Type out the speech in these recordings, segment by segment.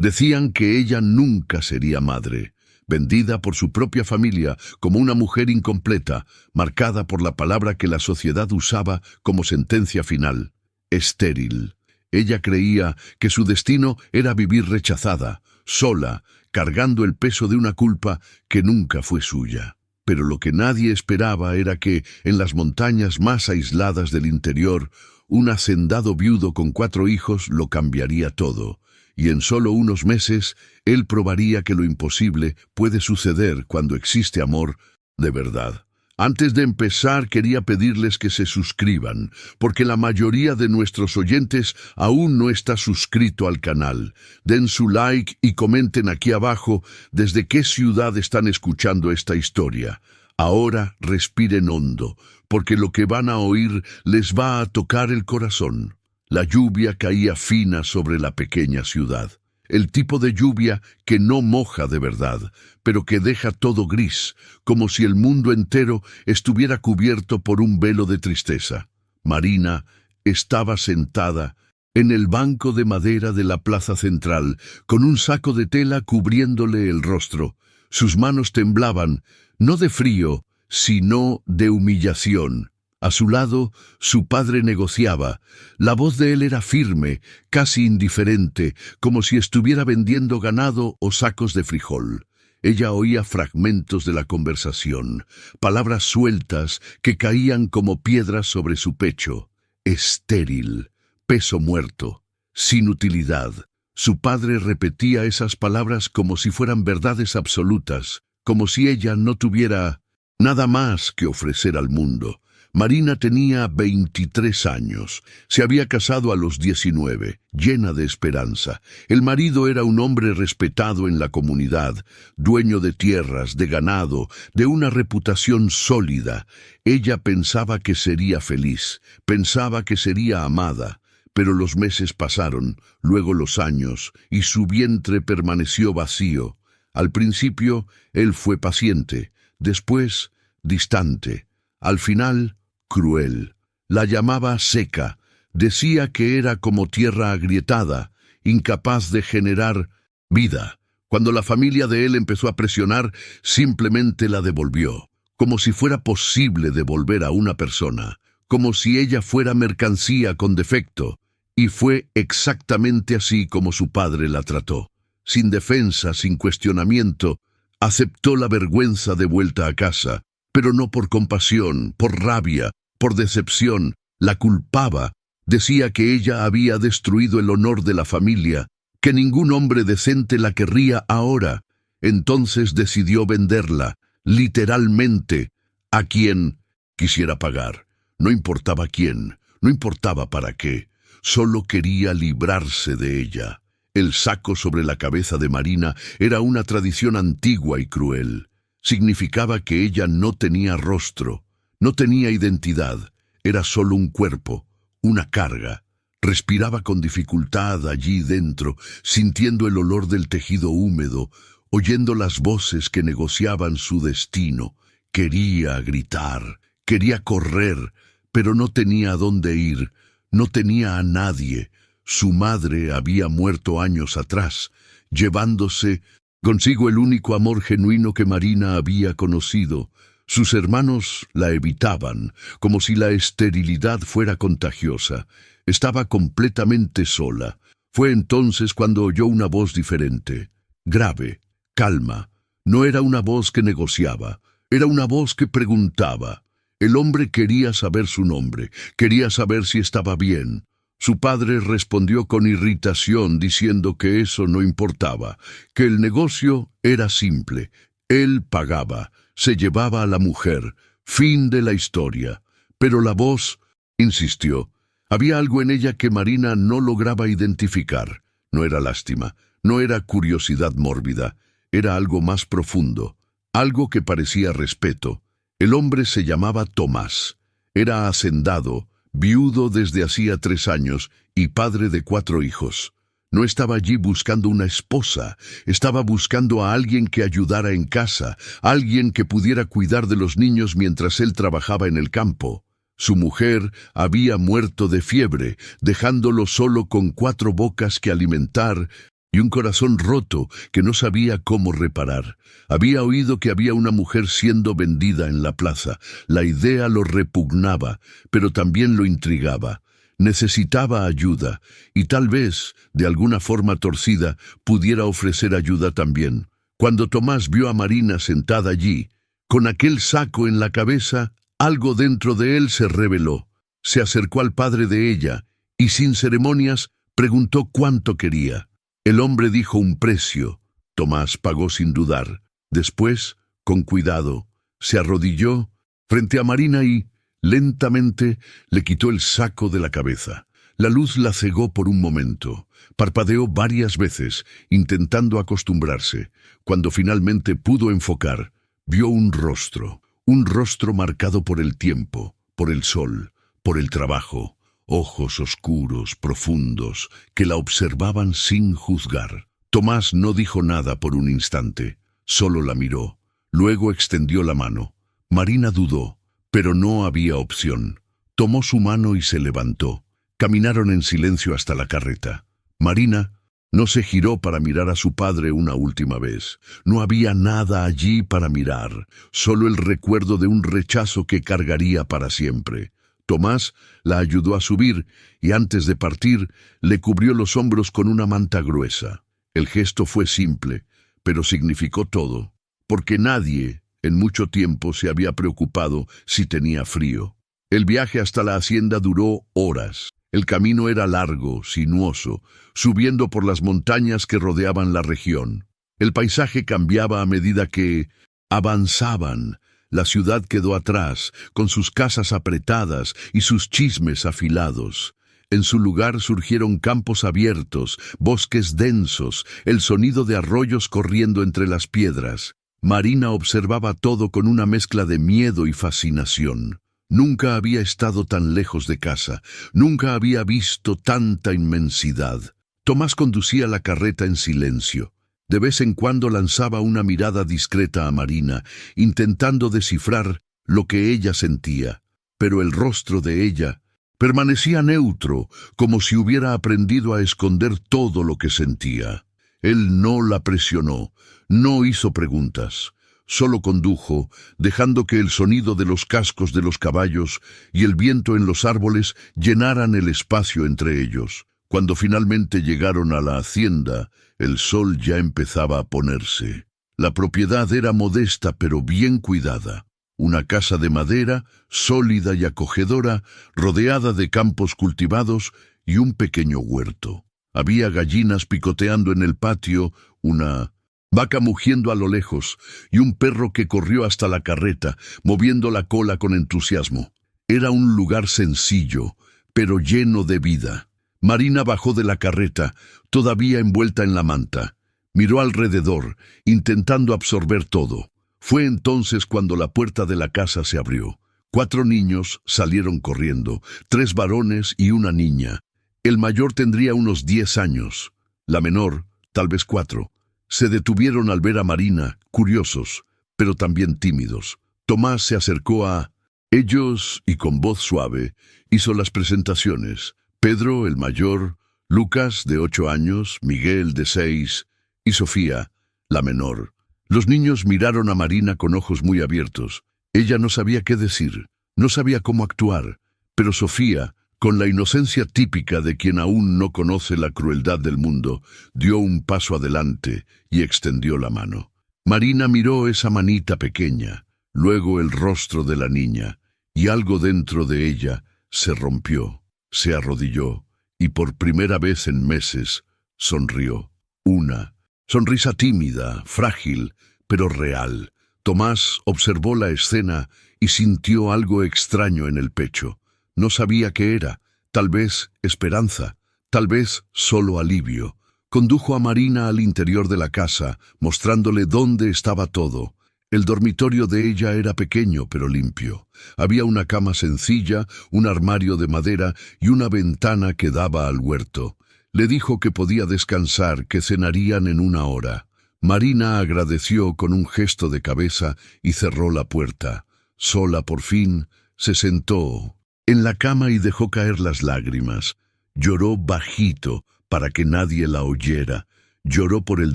Decían que ella nunca sería madre, vendida por su propia familia como una mujer incompleta, marcada por la palabra que la sociedad usaba como sentencia final: estéril. Ella creía que su destino era vivir rechazada, sola, cargando el peso de una culpa que nunca fue suya. Pero lo que nadie esperaba era que, en las montañas más aisladas del interior, un hacendado viudo con 4 hijos lo cambiaría todo, y en solo unos meses él probaría que lo imposible puede suceder cuando existe amor de verdad. Antes de empezar, quería pedirles que se suscriban, porque la mayoría de nuestros oyentes aún no está suscrito al canal. Den su like y comenten aquí abajo desde qué ciudad están escuchando esta historia. Ahora respiren hondo, porque lo que van a oír les va a tocar el corazón. La lluvia caía fina sobre la pequeña ciudad. El tipo de lluvia que no moja de verdad, pero que deja todo gris, como si el mundo entero estuviera cubierto por un velo de tristeza. Marina estaba sentada en el banco de madera de la plaza central, con un saco de tela cubriéndole el rostro. Sus manos temblaban, no de frío, sino de humillación. A su lado, su padre negociaba. La voz de él era firme, casi indiferente, como si estuviera vendiendo ganado o sacos de frijol. Ella oía fragmentos de la conversación, palabras sueltas que caían como piedras sobre su pecho. Estéril, peso muerto, sin utilidad. Su padre repetía esas palabras como si fueran verdades absolutas, como si ella no tuviera nada más que ofrecer al mundo. Marina tenía 23 años. Se había casado a los 19, llena de esperanza. El marido era un hombre respetado en la comunidad, dueño de tierras, de ganado, de una reputación sólida. Ella pensaba que sería feliz, pensaba que sería amada. Pero los meses pasaron, luego los años, y su vientre permaneció vacío. Al principio, él fue paciente, después, distante. Al final, cruel. La llamaba seca. Decía que era como tierra agrietada, incapaz de generar vida. Cuando la familia de él empezó a presionar, simplemente la devolvió, como si fuera posible devolver a una persona, como si ella fuera mercancía con defecto. Y fue exactamente así como su padre la trató. Sin defensa, sin cuestionamiento, aceptó la vergüenza de vuelta a casa, pero no por compasión, por rabia, por decepción. La culpaba. Decía que ella había destruido el honor de la familia, que ningún hombre decente la querría ahora. Entonces decidió venderla, literalmente, a quien quisiera pagar. No importaba quién, no importaba para qué, solo quería librarse de ella. El saco sobre la cabeza de Marina era una tradición antigua y cruel. Significaba que ella no tenía rostro, no tenía identidad, era solo un cuerpo, una carga. Respiraba con dificultad allí dentro, sintiendo el olor del tejido húmedo, oyendo las voces que negociaban su destino. Quería gritar, quería correr, pero no tenía a dónde ir, no tenía a nadie. Su madre había muerto años atrás, llevándose consigo el único amor genuino que Marina había conocido. Sus hermanos la evitaban, como si la esterilidad fuera contagiosa. Estaba completamente sola. Fue entonces cuando oyó una voz diferente, grave, calma. No era una voz que negociaba, era una voz que preguntaba. El hombre quería saber su nombre, quería saber si estaba bien. Su padre respondió con irritación diciendo que eso no importaba, que el negocio era simple. Él pagaba, se llevaba a la mujer, fin de la historia. Pero la voz insistió. Había algo en ella que Marina no lograba identificar. No era lástima, no era curiosidad mórbida, era algo más profundo, algo que parecía respeto. El hombre se llamaba Tomás, era hacendado, viudo desde hacía 3 años y padre de 4 hijos. No estaba allí buscando una esposa, estaba buscando a alguien que ayudara en casa, alguien que pudiera cuidar de los niños mientras él trabajaba en el campo. Su mujer había muerto de fiebre, dejándolo solo con 4 bocas que alimentar y un corazón roto que no sabía cómo reparar. Había oído que había una mujer siendo vendida en la plaza. La idea lo repugnaba, pero también lo intrigaba. Necesitaba ayuda, y tal vez, de alguna forma torcida, pudiera ofrecer ayuda también. Cuando Tomás vio a Marina sentada allí, con aquel saco en la cabeza, algo dentro de él se rebeló. Se acercó al padre de ella, y sin ceremonias, preguntó cuánto quería. El hombre dijo un precio. Tomás pagó sin dudar. Después, con cuidado, se arrodilló frente a Marina y, lentamente, le quitó el saco de la cabeza. La luz la cegó por un momento. Parpadeó varias veces, intentando acostumbrarse. Cuando finalmente pudo enfocar, vio un rostro marcado por el tiempo, por el sol, por el trabajo. Ojos oscuros, profundos, que la observaban sin juzgar. Tomás no dijo nada por un instante, solo la miró. Luego extendió la mano. Marina dudó, pero no había opción. Tomó su mano y se levantó. Caminaron en silencio hasta la carreta. Marina no se giró para mirar a su padre una última vez. No había nada allí para mirar, solo el recuerdo de un rechazo que cargaría para siempre. Tomás la ayudó a subir y antes de partir le cubrió los hombros con una manta gruesa. El gesto fue simple, pero significó todo, porque nadie en mucho tiempo se había preocupado si tenía frío. El viaje hasta la hacienda duró horas. El camino era largo, sinuoso, subiendo por las montañas que rodeaban la región. El paisaje cambiaba a medida que avanzaban. La ciudad quedó atrás, con sus casas apretadas y sus chismes afilados. En su lugar surgieron campos abiertos, bosques densos, el sonido de arroyos corriendo entre las piedras. Marina observaba todo con una mezcla de miedo y fascinación. Nunca había estado tan lejos de casa, nunca había visto tanta inmensidad. Tomás conducía la carreta en silencio. De vez en cuando lanzaba una mirada discreta a Marina, intentando descifrar lo que ella sentía. Pero el rostro de ella permanecía neutro, como si hubiera aprendido a esconder todo lo que sentía. Él no la presionó, no hizo preguntas. Solo condujo, dejando que el sonido de los cascos de los caballos y el viento en los árboles llenaran el espacio entre ellos. Cuando finalmente llegaron a la hacienda, el sol ya empezaba a ponerse. La propiedad era modesta pero bien cuidada. Una casa de madera, sólida y acogedora, rodeada de campos cultivados y un pequeño huerto. Había gallinas picoteando en el patio, una vaca mugiendo a lo lejos y un perro que corrió hasta la carreta, moviendo la cola con entusiasmo. Era un lugar sencillo, pero lleno de vida. Marina bajó de la carreta, todavía envuelta en la manta. Miró alrededor, intentando absorber todo. Fue entonces cuando la puerta de la casa se abrió. 4 niños salieron corriendo, 3 varones y una niña. El mayor tendría unos 10 años, la menor, tal vez 4. Se detuvieron al ver a Marina, curiosos, pero también tímidos. Tomás se acercó a ellos y con voz suave hizo las presentaciones. Pedro, el mayor, Lucas, de 8 años, Miguel, de 6, y Sofía, la menor. Los niños miraron a Marina con ojos muy abiertos. Ella no sabía qué decir, no sabía cómo actuar, pero Sofía, con la inocencia típica de quien aún no conoce la crueldad del mundo, dio un paso adelante y extendió la mano. Marina miró esa manita pequeña, luego el rostro de la niña, y algo dentro de ella se rompió. Se arrodilló y por primera vez en meses sonrió. Una sonrisa tímida, frágil, pero real. Tomás observó la escena y sintió algo extraño en el pecho. No sabía qué era, tal vez esperanza, tal vez solo alivio. Condujo a Marina al interior de la casa, mostrándole dónde estaba todo. El dormitorio de ella era pequeño pero limpio. Había una cama sencilla, un armario de madera y una ventana que daba al huerto. Le dijo que podía descansar, que cenarían en 1 hora. Marina agradeció con un gesto de cabeza y cerró la puerta. Sola por fin, se sentó en la cama y dejó caer las lágrimas. Lloró bajito para que nadie la oyera. Lloró por el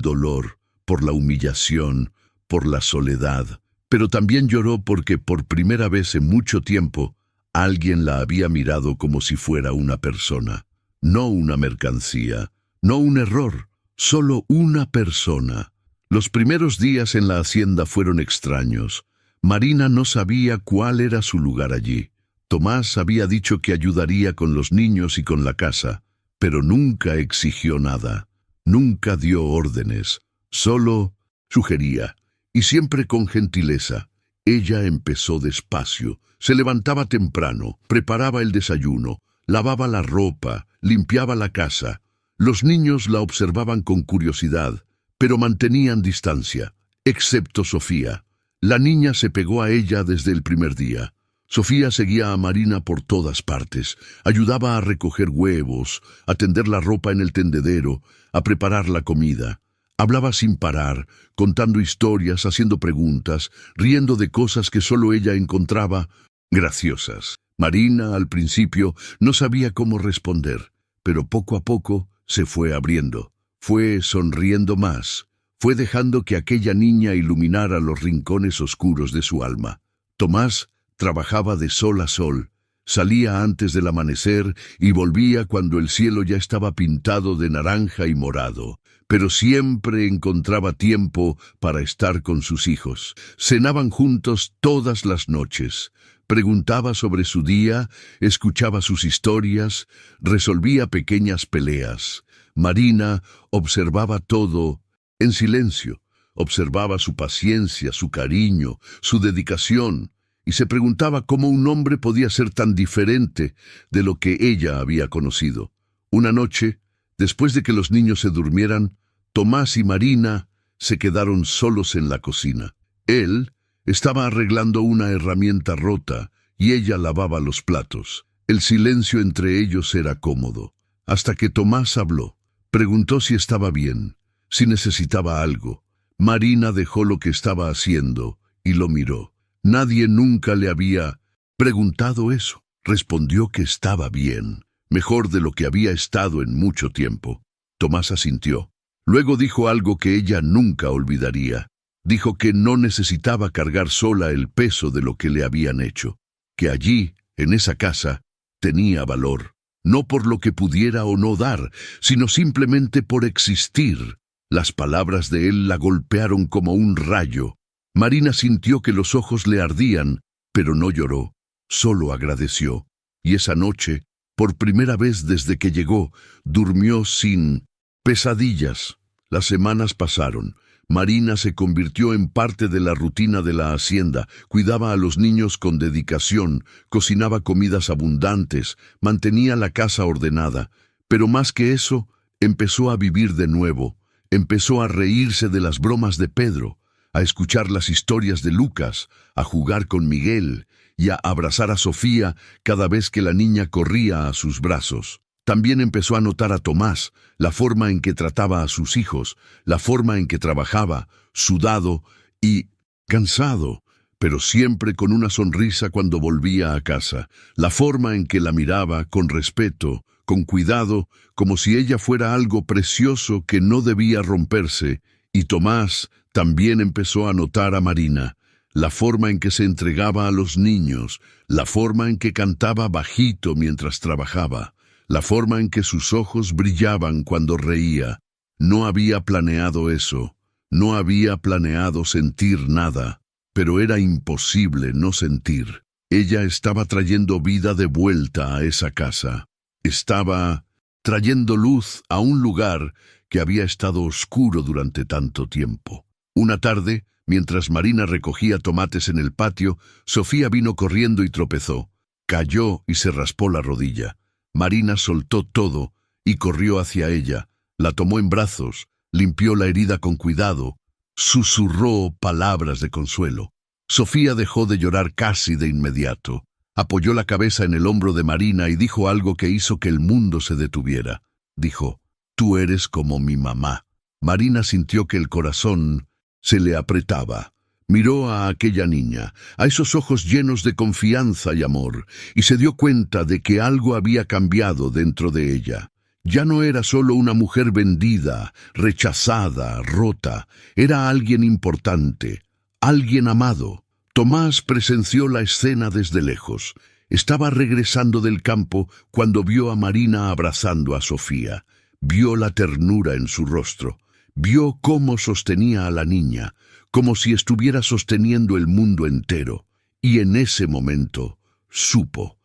dolor, por la humillación, por la soledad, pero también lloró porque por primera vez en mucho tiempo alguien la había mirado como si fuera una persona, no una mercancía, no un error, solo una persona. Los primeros días en la hacienda fueron extraños. Marina no sabía cuál era su lugar allí. Tomás había dicho que ayudaría con los niños y con la casa, pero nunca exigió nada, nunca dio órdenes, solo sugería, y siempre con gentileza. Ella empezó despacio, se levantaba temprano, preparaba el desayuno, lavaba la ropa, limpiaba la casa. Los niños la observaban con curiosidad, pero mantenían distancia, excepto Sofía. La niña se pegó a ella desde el primer día. Sofía seguía a Marina por todas partes, ayudaba a recoger huevos, a tender la ropa en el tendedero, a preparar la comida. Hablaba sin parar, contando historias, haciendo preguntas, riendo de cosas que solo ella encontraba graciosas. Marina, al principio, no sabía cómo responder, pero poco a poco se fue abriendo. Fue sonriendo más, fue dejando que aquella niña iluminara los rincones oscuros de su alma. Tomás trabajaba de sol a sol, salía antes del amanecer y volvía cuando el cielo ya estaba pintado de naranja y morado, pero siempre encontraba tiempo para estar con sus hijos. Cenaban juntos todas las noches. Preguntaba sobre su día, escuchaba sus historias, resolvía pequeñas peleas. Marina observaba todo en silencio, observaba su paciencia, su cariño, su dedicación, y se preguntaba cómo un hombre podía ser tan diferente de lo que ella había conocido. Una noche, después de que los niños se durmieran, Tomás y Marina se quedaron solos en la cocina. Él estaba arreglando una herramienta rota y ella lavaba los platos. El silencio entre ellos era cómodo, hasta que Tomás habló. Preguntó si estaba bien, si necesitaba algo. Marina dejó lo que estaba haciendo y lo miró. Nadie nunca le había preguntado eso. Respondió que estaba bien, mejor de lo que había estado en mucho tiempo. Tomás asintió. Luego dijo algo que ella nunca olvidaría. Dijo que no necesitaba cargar sola el peso de lo que le habían hecho, que allí, en esa casa, tenía valor. No por lo que pudiera o no dar, sino simplemente por existir. Las palabras de él la golpearon como un rayo. Marina sintió que los ojos le ardían, pero no lloró, solo agradeció. Y esa noche, por primera vez desde que llegó, durmió sin pesadillas. Las semanas pasaron. Marina se convirtió en parte de la rutina de la hacienda, cuidaba a los niños con dedicación, cocinaba comidas abundantes, mantenía la casa ordenada, pero más que eso, empezó a vivir de nuevo, empezó a reírse de las bromas de Pedro, a escuchar las historias de Lucas, a jugar con Miguel y a abrazar a Sofía cada vez que la niña corría a sus brazos. También empezó a notar a Tomás, la forma en que trataba a sus hijos, la forma en que trabajaba, sudado y cansado, pero siempre con una sonrisa cuando volvía a casa, la forma en que la miraba con respeto, con cuidado, como si ella fuera algo precioso que no debía romperse, y Tomás también empezó a notar a Marina, la forma en que se entregaba a los niños, la forma en que cantaba bajito mientras trabajaba, la forma en que sus ojos brillaban cuando reía. No había planeado eso, no había planeado sentir nada, pero era imposible no sentir. Ella estaba trayendo vida de vuelta a esa casa. Estaba trayendo luz a un lugar que había estado oscuro durante tanto tiempo. Una tarde, mientras Marina recogía tomates en el patio, Sofía vino corriendo y tropezó. Cayó y se raspó la rodilla. Marina soltó todo y corrió hacia ella, la tomó en brazos, limpió la herida con cuidado, susurró palabras de consuelo. Sofía dejó de llorar casi de inmediato, apoyó la cabeza en el hombro de Marina y dijo algo que hizo que el mundo se detuviera. Dijo, «Tú eres como mi mamá». Marina sintió que el corazón se le apretaba. Miró a aquella niña, a esos ojos llenos de confianza y amor, y se dio cuenta de que algo había cambiado dentro de ella. Ya no era solo una mujer vendida, rechazada, rota. Era alguien importante, alguien amado. Tomás presenció la escena desde lejos. Estaba regresando del campo cuando vio a Marina abrazando a Sofía. Vio la ternura en su rostro. Vio cómo sostenía a la niña, como si estuviera sosteniendo el mundo entero. Y en ese momento supo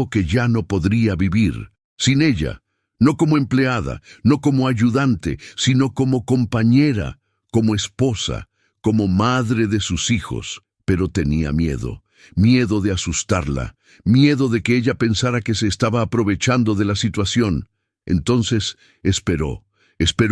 que ya no podría vivir sin ella, no como empleada, no como ayudante, sino como compañera, como esposa, como madre de sus hijos. Pero tenía miedo, miedo de asustarla, miedo de que ella pensara que se estaba aprovechando de la situación. Entonces esperó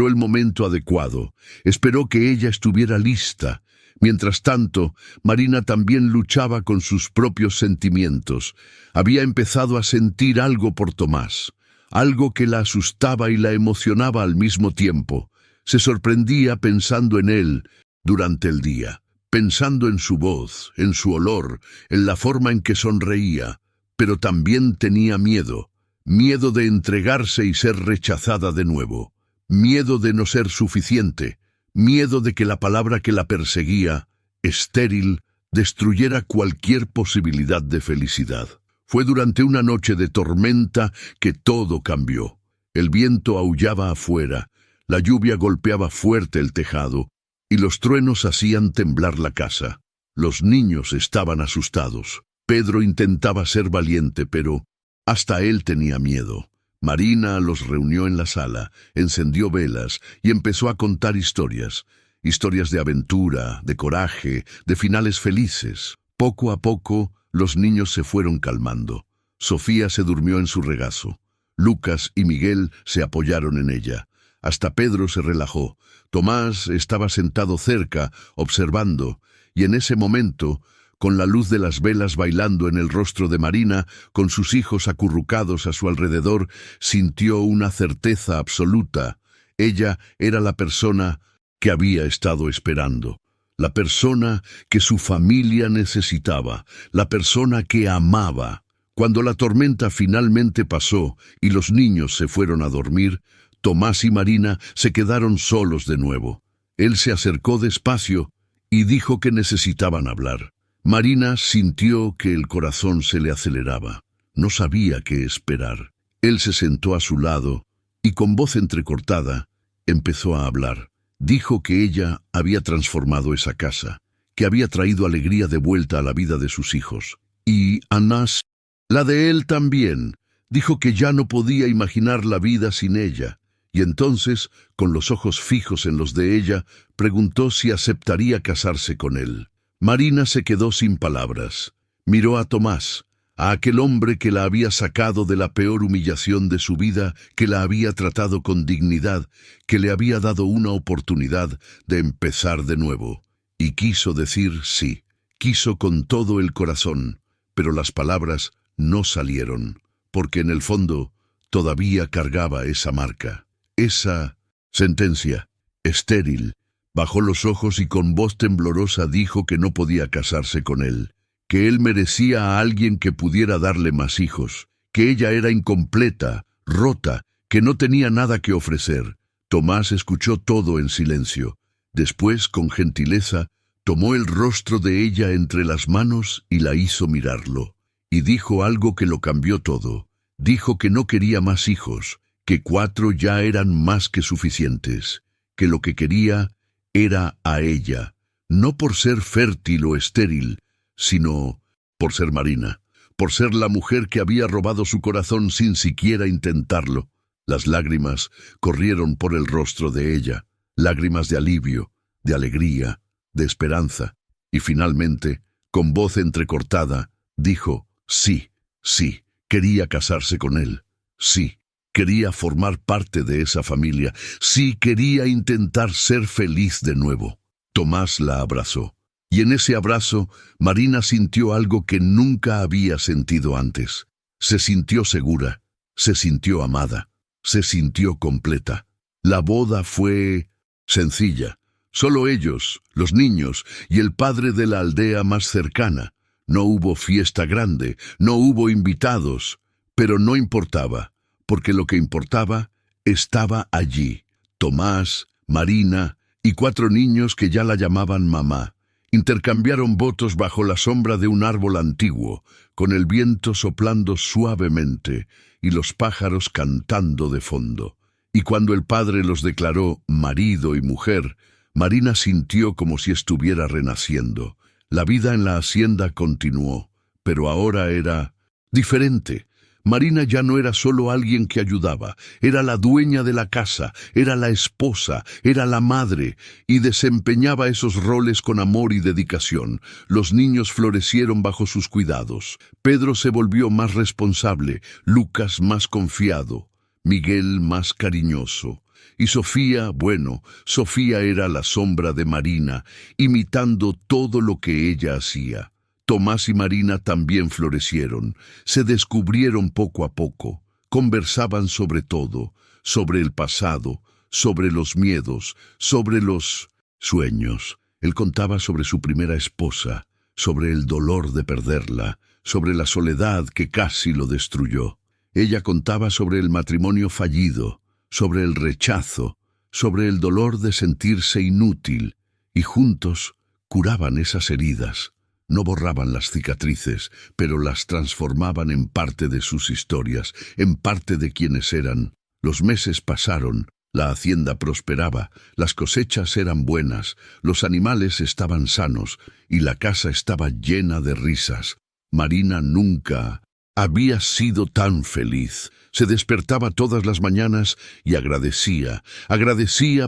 el momento adecuado, esperó que ella estuviera lista. Mientras tanto, Marina también luchaba con sus propios sentimientos. Había empezado a sentir algo por Tomás, algo que la asustaba y la emocionaba al mismo tiempo. Se sorprendía pensando en él durante el día, pensando en su voz, en su olor, en la forma en que sonreía, pero también tenía miedo, miedo de entregarse y ser rechazada de nuevo, miedo de no ser suficiente, miedo de que la palabra que la perseguía, estéril, destruyera cualquier posibilidad de felicidad. Fue durante una noche de tormenta que todo cambió. El viento aullaba afuera, la lluvia golpeaba fuerte el tejado, y los truenos hacían temblar la casa. Los niños estaban asustados. Pedro intentaba ser valiente, pero hasta él tenía miedo. Marina los reunió en la sala, encendió velas y empezó a contar historias. Historias de aventura, de coraje, de finales felices. Poco a poco, los niños se fueron calmando. Sofía se durmió en su regazo. Lucas y Miguel se apoyaron en ella. Hasta Pedro se relajó. Tomás estaba sentado cerca, observando, y en ese momento, con la luz de las velas bailando en el rostro de Marina, con sus hijos acurrucados a su alrededor, sintió una certeza absoluta. Ella era la persona que había estado esperando, la persona que su familia necesitaba, la persona que amaba. Cuando la tormenta finalmente pasó y los niños se fueron a dormir, Tomás y Marina se quedaron solos de nuevo. Él se acercó despacio y dijo que necesitaban hablar. Marina sintió que el corazón se le aceleraba. No sabía qué esperar. Él se sentó a su lado y con voz entrecortada empezó a hablar. Dijo que ella había transformado esa casa, que había traído alegría de vuelta a la vida de sus hijos. Y Anás, la de él también, dijo que ya no podía imaginar la vida sin ella. Y entonces, con los ojos fijos en los de ella, preguntó si aceptaría casarse con él. Marina se quedó sin palabras. Miró a Tomás, a aquel hombre que la había sacado de la peor humillación de su vida, que la había tratado con dignidad, que le había dado una oportunidad de empezar de nuevo. Y quiso decir sí, quiso con todo el corazón, pero las palabras no salieron, porque en el fondo todavía cargaba esa marca. Esa sentencia, estéril. Bajó los ojos y con voz temblorosa dijo que no podía casarse con él, que él merecía a alguien que pudiera darle más hijos, que ella era incompleta, rota, que no tenía nada que ofrecer. Tomás escuchó todo en silencio. Después, con gentileza, tomó el rostro de ella entre las manos y la hizo mirarlo. Y dijo algo que lo cambió todo. Dijo que no quería más hijos, que 4 ya eran más que suficientes, que lo que quería era a ella, no por ser fértil o estéril, sino por ser Marina, por ser la mujer que había robado su corazón sin siquiera intentarlo. Las lágrimas corrieron por el rostro de ella, lágrimas de alivio, de alegría, de esperanza, y finalmente, con voz entrecortada, dijo, sí, sí, quería casarse con él, sí. Quería formar parte de esa familia. Sí, quería intentar ser feliz de nuevo. Tomás la abrazó. Y en ese abrazo, Marina sintió algo que nunca había sentido antes. Se sintió segura, se sintió amada, se sintió completa. La boda fue sencilla. Solo ellos, los niños, y el padre de la aldea más cercana. No hubo fiesta grande, no hubo invitados, pero no importaba. Porque lo que importaba estaba allí, Tomás, Marina y 4 niños que ya la llamaban mamá. Intercambiaron votos bajo la sombra de un árbol antiguo, con el viento soplando suavemente y los pájaros cantando de fondo. Y cuando el padre los declaró marido y mujer, Marina sintió como si estuviera renaciendo. La vida en la hacienda continuó, pero ahora era diferente. Marina ya no era solo alguien que ayudaba, era la dueña de la casa, era la esposa, era la madre, y desempeñaba esos roles con amor y dedicación. Los niños florecieron bajo sus cuidados. Pedro se volvió más responsable, Lucas más confiado, Miguel más cariñoso. Y Sofía, bueno, Sofía era la sombra de Marina, imitando todo lo que ella hacía. Tomás y Marina también florecieron, se descubrieron poco a poco, conversaban sobre todo, sobre el pasado, sobre los miedos, sobre los sueños. Él contaba sobre su primera esposa, sobre el dolor de perderla, sobre la soledad que casi lo destruyó. Ella contaba sobre el matrimonio fallido, sobre el rechazo, sobre el dolor de sentirse inútil, y juntos curaban esas heridas. No borraban las cicatrices, pero las transformaban en parte de sus historias, en parte de quienes eran. Los meses pasaron, la hacienda prosperaba, las cosechas eran buenas, los animales estaban sanos y la casa estaba llena de risas. Marina nunca había sido tan feliz. Se despertaba todas las mañanas y agradecía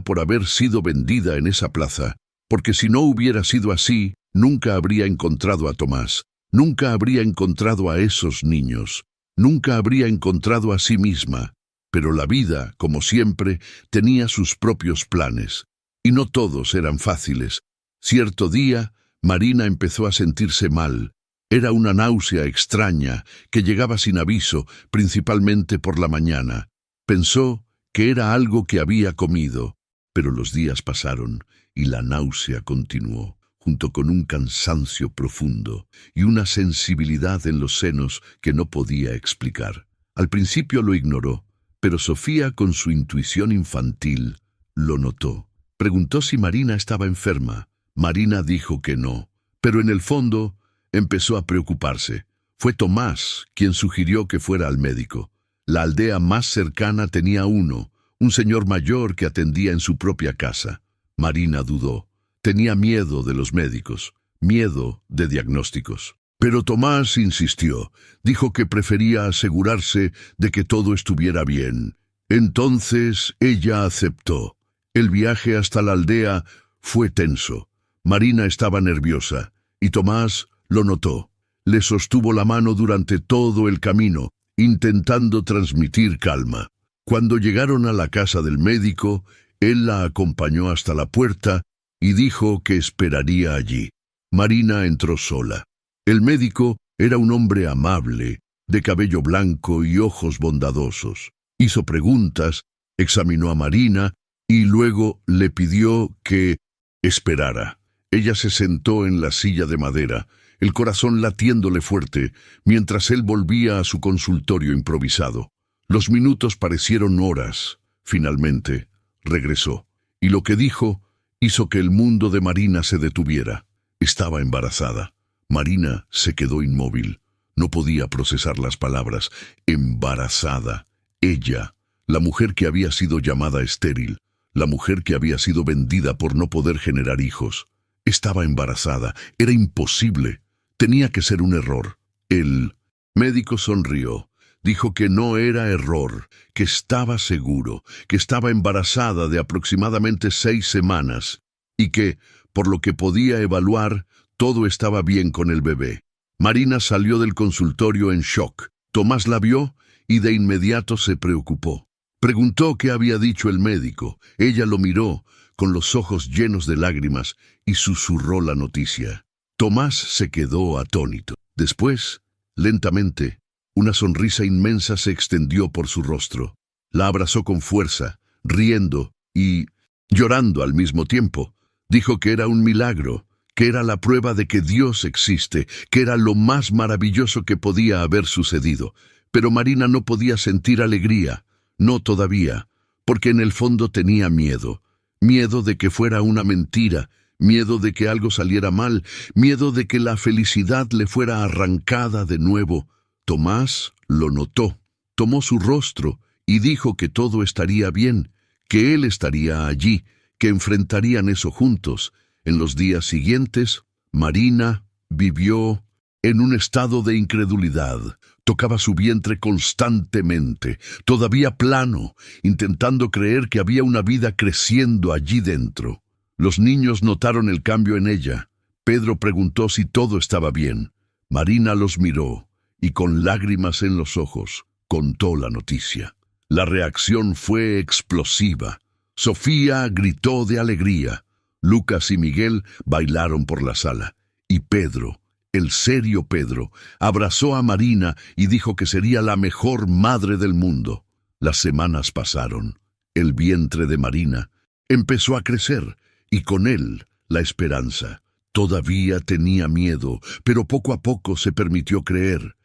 por haber sido vendida en esa plaza, porque si no hubiera sido así, nunca habría encontrado a Tomás, nunca habría encontrado a esos niños, nunca habría encontrado a sí misma. Pero la vida, como siempre, tenía sus propios planes, y no todos eran fáciles. Cierto día, Marina empezó a sentirse mal. Era una náusea extraña que llegaba sin aviso, principalmente por la mañana. Pensó que era algo que había comido, pero los días pasaron y la náusea continuó, junto con un cansancio profundo y una sensibilidad en los senos que no podía explicar. Al principio lo ignoró, pero Sofía, con su intuición infantil, lo notó. Preguntó si Marina estaba enferma. Marina dijo que no, pero en el fondo empezó a preocuparse. Fue Tomás quien sugirió que fuera al médico. La aldea más cercana tenía uno, un señor mayor que atendía en su propia casa. Marina dudó. Tenía miedo de los médicos, miedo de diagnósticos. Pero Tomás insistió, dijo que prefería asegurarse de que todo estuviera bien. Entonces ella aceptó. El viaje hasta la aldea fue tenso. Marina estaba nerviosa, y Tomás lo notó. Le sostuvo la mano durante todo el camino, intentando transmitir calma. Cuando llegaron a la casa del médico, él la acompañó hasta la puerta y dijo que esperaría allí. Marina entró sola. El médico era un hombre amable, de cabello blanco y ojos bondadosos. Hizo preguntas, examinó a Marina y luego le pidió que esperara. Ella se sentó en la silla de madera, el corazón latiéndole fuerte, mientras él volvía a su consultorio improvisado. Los minutos parecieron horas. Finalmente, regresó, y lo que dijo hizo que el mundo de Marina se detuviera. Estaba embarazada. Marina se quedó inmóvil. No podía procesar las palabras. Embarazada. Ella, la mujer que había sido llamada estéril, la mujer que había sido vendida por no poder generar hijos. Estaba embarazada. Era imposible. Tenía que ser un error. El médico sonrió. Dijo que no era error, que estaba seguro, que estaba embarazada de aproximadamente 6 semanas y que, por lo que podía evaluar, todo estaba bien con el bebé. Marina salió del consultorio en shock. Tomás la vio y de inmediato se preocupó. Preguntó qué había dicho el médico. Ella lo miró, con los ojos llenos de lágrimas, y susurró la noticia. Tomás se quedó atónito. Después, lentamente, una sonrisa inmensa se extendió por su rostro. La abrazó con fuerza, riendo y llorando al mismo tiempo. Dijo que era un milagro, que era la prueba de que Dios existe, que era lo más maravilloso que podía haber sucedido. Pero Marina no podía sentir alegría. No todavía. porque en el fondo tenía miedo. Miedo de que fuera una mentira, miedo de que algo saliera mal, miedo de que la felicidad le fuera arrancada de nuevo. Tomás lo notó, tomó su rostro y dijo que todo estaría bien, que él estaría allí, que enfrentarían eso juntos. En los días siguientes, Marina vivió en un estado de incredulidad. Tocaba su vientre constantemente, todavía plano, intentando creer que había una vida creciendo allí dentro. Los niños notaron el cambio en ella. Pedro preguntó si todo estaba bien. Marina los miró y con lágrimas en los ojos contó la noticia. La reacción fue explosiva. Sofía gritó de alegría. Lucas y Miguel bailaron por la sala. Y Pedro, el serio Pedro, abrazó a Marina y dijo que sería la mejor madre del mundo. Las semanas pasaron. El vientre de Marina empezó a crecer y con él la esperanza. Todavía tenía miedo, pero poco a poco se permitió creer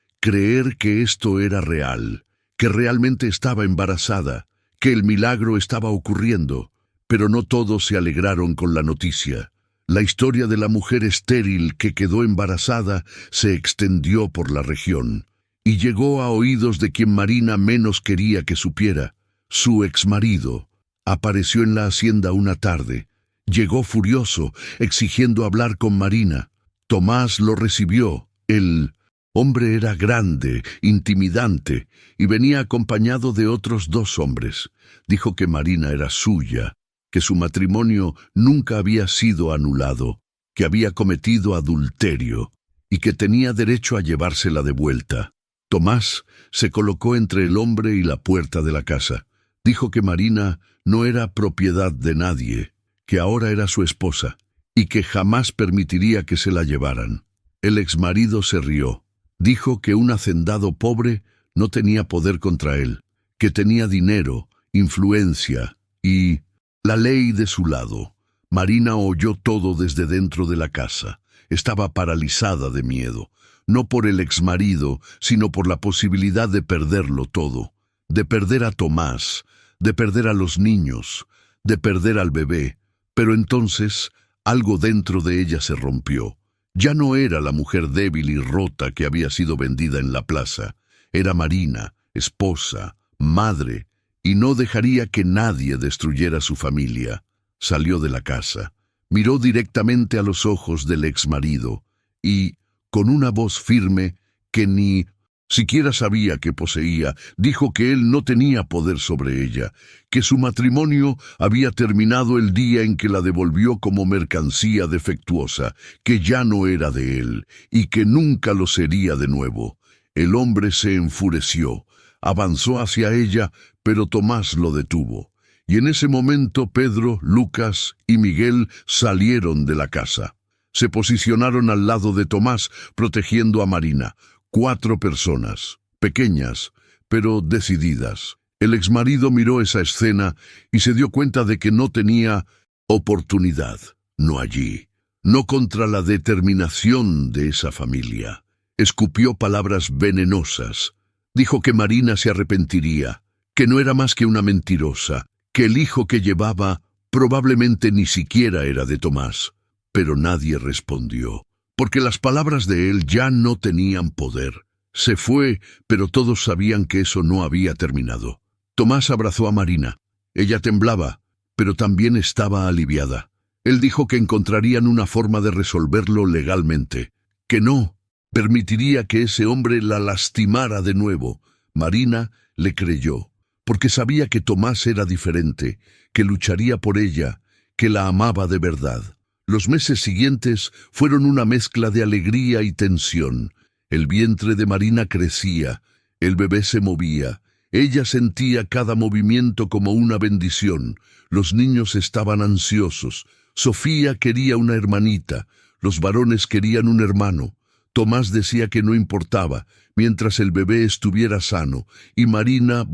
que esto era real, que realmente estaba embarazada, que el milagro estaba ocurriendo. Pero no todos se alegraron con la noticia. La historia de la mujer estéril que quedó embarazada se extendió por la región y llegó a oídos de quien Marina menos quería que supiera. Su exmarido apareció en la hacienda una tarde. Llegó furioso, exigiendo hablar con Marina. Tomás lo recibió. El hombre era grande, intimidante, y venía acompañado de otros 2 hombres. Dijo que Marina era suya, que su matrimonio nunca había sido anulado, que había cometido adulterio y que tenía derecho a llevársela de vuelta. Tomás se colocó entre el hombre y la puerta de la casa. Dijo que Marina no era propiedad de nadie, que ahora era su esposa y que jamás permitiría que se la llevaran. El exmarido se rió. Dijo que un hacendado pobre no tenía poder contra él, que tenía dinero, influencia y la ley de su lado. Marina oyó todo desde dentro de la casa. Estaba paralizada de miedo, no por el exmarido, sino por la posibilidad de perderlo todo, de perder a Tomás, de perder a los niños, de perder al bebé. Pero entonces algo dentro de ella se rompió. Ya no era la mujer débil y rota que había sido vendida en la plaza. Era Marina, esposa, madre, y no dejaría que nadie destruyera su familia. Salió de la casa, miró directamente a los ojos del exmarido y, con una voz firme que ni siquiera sabía que poseía, dijo que él no tenía poder sobre ella, que su matrimonio había terminado el día en que la devolvió como mercancía defectuosa, que ya no era de él y que nunca lo sería de nuevo. El hombre se enfureció, avanzó hacia ella, pero Tomás lo detuvo. Y en ese momento Pedro, Lucas y Miguel salieron de la casa. Se posicionaron al lado de Tomás, protegiendo a Marina. 4 personas, pequeñas, pero decididas. El exmarido miró esa escena y se dio cuenta de que no tenía oportunidad. No allí, no contra la determinación de esa familia. Escupió palabras venenosas. Dijo que Marina se arrepentiría, que no era más que una mentirosa, que el hijo que llevaba probablemente ni siquiera era de Tomás. Pero nadie respondió, porque las palabras de él ya no tenían poder. Se fue, pero todos sabían que eso no había terminado. Tomás abrazó a Marina. Ella temblaba, pero también estaba aliviada. Él dijo que encontrarían una forma de resolverlo legalmente, que no permitiría que ese hombre la lastimara de nuevo. Marina le creyó, porque sabía que Tomás era diferente, que lucharía por ella, que la amaba de verdad. Los meses siguientes fueron una mezcla de alegría y tensión. El vientre de Marina crecía, el bebé se movía. Ella sentía cada movimiento como una bendición. Los niños estaban ansiosos. Sofía quería una hermanita. Los varones querían un hermano. Tomás decía que no importaba, mientras el bebé estuviera sano. Y Marina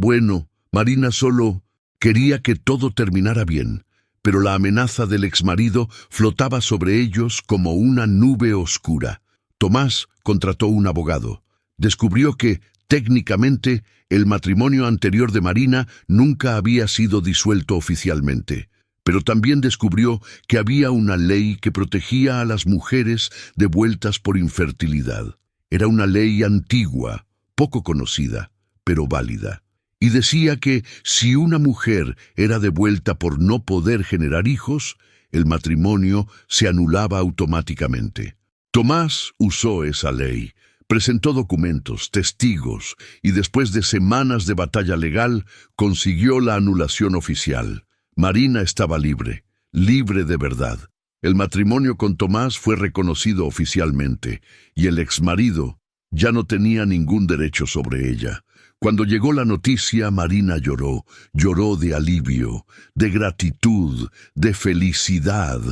solo quería que todo terminara bien. Pero la amenaza del exmarido flotaba sobre ellos como una nube oscura. Tomás contrató un abogado. Descubrió que Técnicamente, el matrimonio anterior de Marina nunca había sido disuelto oficialmente, pero también descubrió que había una ley que protegía a las mujeres devueltas por infertilidad. Era una ley antigua, poco conocida, pero válida, y decía que si una mujer era devuelta por no poder generar hijos, el matrimonio se anulaba automáticamente. Tomás usó esa ley. Presentó documentos, testigos, y después de semanas de batalla legal, consiguió la anulación oficial. Marina estaba libre, libre de verdad. El matrimonio con Tomás fue reconocido oficialmente, y el exmarido ya no tenía ningún derecho sobre ella. Cuando llegó la noticia, Marina lloró, lloró de alivio, de gratitud, de felicidad.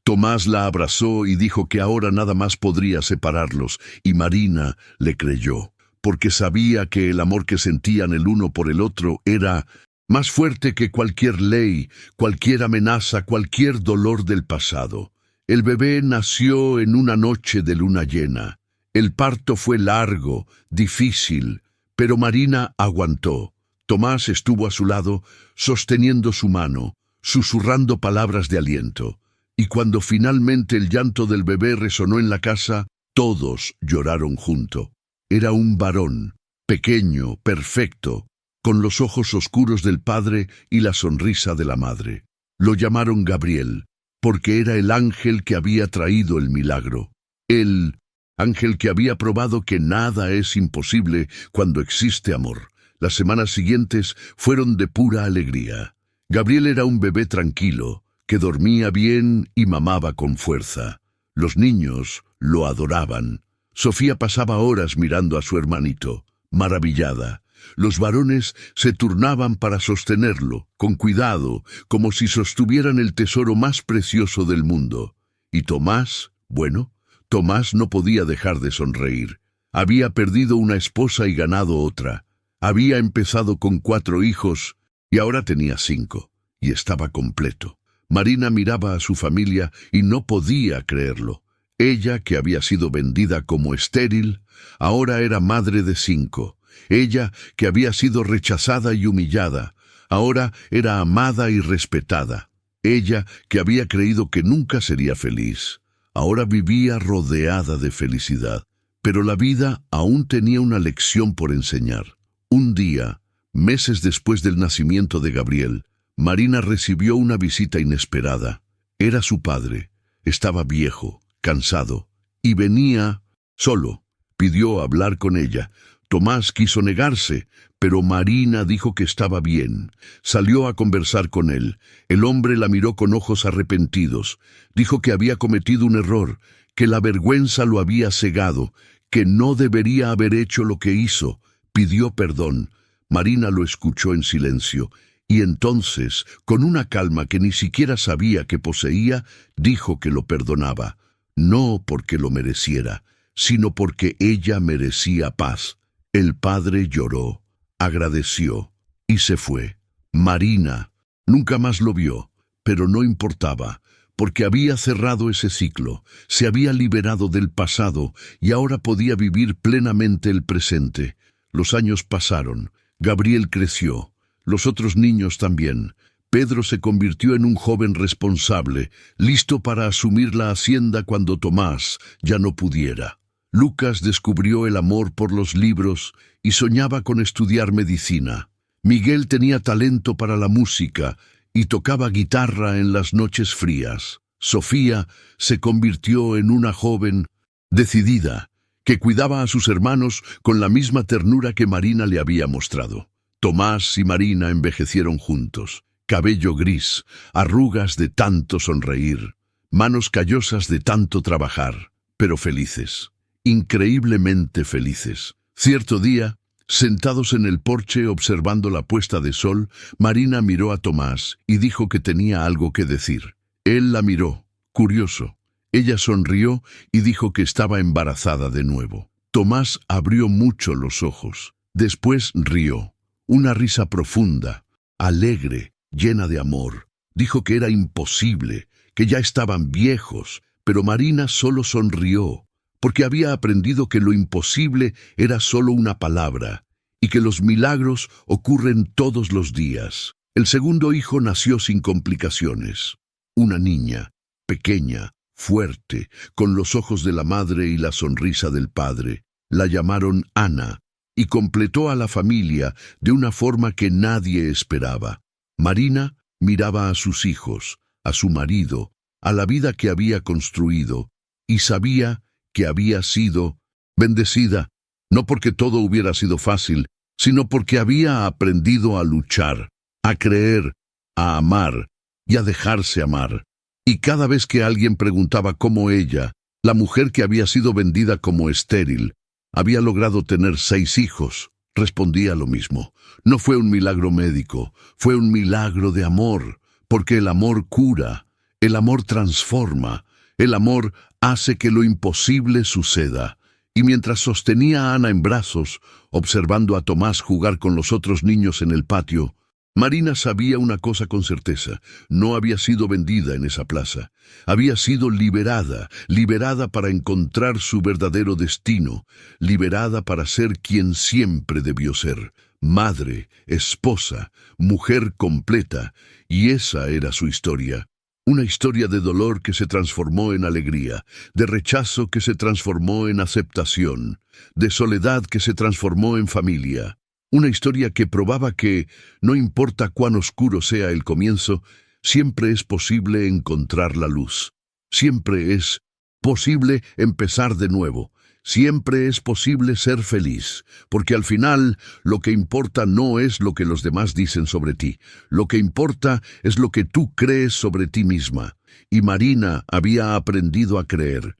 Tomás la abrazó y dijo que ahora nada más podría separarlos, y Marina le creyó, porque sabía que el amor que sentían el uno por el otro era más fuerte que cualquier ley, cualquier amenaza, cualquier dolor del pasado. El bebé nació en una noche de luna llena. El parto fue largo, difícil, pero Marina aguantó. Tomás estuvo a su lado, sosteniendo su mano, susurrando palabras de aliento. Y cuando finalmente el llanto del bebé resonó en la casa, todos lloraron junto. Era un varón, pequeño, perfecto, con los ojos oscuros del padre y la sonrisa de la madre. Lo llamaron Gabriel, porque era el ángel que había traído el milagro. El ángel que había probado que nada es imposible cuando existe amor. Las semanas siguientes fueron de pura alegría. Gabriel era un bebé tranquilo, que dormía bien y mamaba con fuerza. Los niños lo adoraban. Sofía pasaba horas mirando a su hermanito, maravillada. Los varones se turnaban para sostenerlo, con cuidado, como si sostuvieran el tesoro más precioso del mundo. Y Tomás, bueno, Tomás no podía dejar de sonreír. Había perdido una esposa y ganado otra. Había empezado con 4 hijos y ahora tenía 5, y estaba completo. Marina miraba a su familia y no podía creerlo. Ella, que había sido vendida como estéril, ahora era madre de 5. Ella, que había sido rechazada y humillada, ahora era amada y respetada. Ella, que había creído que nunca sería feliz, ahora vivía rodeada de felicidad. Pero la vida aún tenía una lección por enseñar. Un día, meses después del nacimiento de Gabriel, Marina recibió una visita inesperada. Era su padre. Estaba viejo, cansado, y venía solo. Pidió hablar con ella. Tomás quiso negarse, pero Marina dijo que estaba bien. Salió a conversar con él. El hombre la miró con ojos arrepentidos. Dijo que había cometido un error, que la vergüenza lo había cegado, que no debería haber hecho lo que hizo. Pidió perdón. Marina lo escuchó en silencio. Y entonces, con una calma que ni siquiera sabía que poseía, dijo que lo perdonaba, no porque lo mereciera, sino porque ella merecía paz. El padre lloró, agradeció y se fue. Marina nunca más lo vio, pero no importaba, porque había cerrado ese ciclo, se había liberado del pasado y ahora podía vivir plenamente el presente. Los años pasaron, Gabriel creció. Los otros niños también. Pedro se convirtió en un joven responsable, listo para asumir la hacienda cuando Tomás ya no pudiera. Lucas descubrió el amor por los libros y soñaba con estudiar medicina. Miguel tenía talento para la música y tocaba guitarra en las noches frías. Sofía se convirtió en una joven decidida, que cuidaba a sus hermanos con la misma ternura que Marina le había mostrado. Tomás y Marina envejecieron juntos, cabello gris, arrugas de tanto sonreír, manos callosas de tanto trabajar, pero felices, increíblemente felices. Cierto día, sentados en el porche observando la puesta de sol, Marina miró a Tomás y dijo que tenía algo que decir. Él la miró, curioso. Ella sonrió y dijo que estaba embarazada de nuevo. Tomás abrió mucho los ojos. Después rió. Una risa profunda, alegre, llena de amor. Dijo que era imposible, que ya estaban viejos, pero Marina solo sonrió, porque había aprendido que lo imposible era solo una palabra, y que los milagros ocurren todos los días. El segundo hijo nació sin complicaciones. Una niña, pequeña, fuerte, con los ojos de la madre y la sonrisa del padre. La llamaron Ana, y completó a la familia de una forma que nadie esperaba. Marina miraba a sus hijos, a su marido, a la vida que había construido, y sabía que había sido bendecida, no porque todo hubiera sido fácil, sino porque había aprendido a luchar, a creer, a amar y a dejarse amar. Y cada vez que alguien preguntaba cómo ella, la mujer que había sido vendida como estéril, había logrado tener 6 hijos, respondía lo mismo. No fue un milagro médico, fue un milagro de amor, porque el amor cura, el amor transforma, el amor hace que lo imposible suceda. Y mientras sostenía a Ana en brazos, observando a Tomás jugar con los otros niños en el patio, Marina sabía una cosa con certeza: no había sido vendida en esa plaza. Había sido liberada, liberada para encontrar su verdadero destino, liberada para ser quien siempre debió ser: madre, esposa, mujer completa, y esa era su historia. Una historia de dolor que se transformó en alegría, de rechazo que se transformó en aceptación, de soledad que se transformó en familia. Una historia que probaba que, no importa cuán oscuro sea el comienzo, siempre es posible encontrar la luz. Siempre es posible empezar de nuevo. Siempre es posible ser feliz, porque al final lo que importa no es lo que los demás dicen sobre ti. Lo que importa es lo que tú crees sobre ti misma. Y Marina había aprendido a creer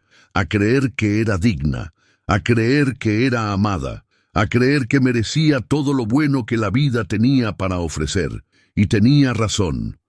que era digna, a creer que era amada, a creer que merecía todo lo bueno que la vida tenía para ofrecer. Y tenía razón.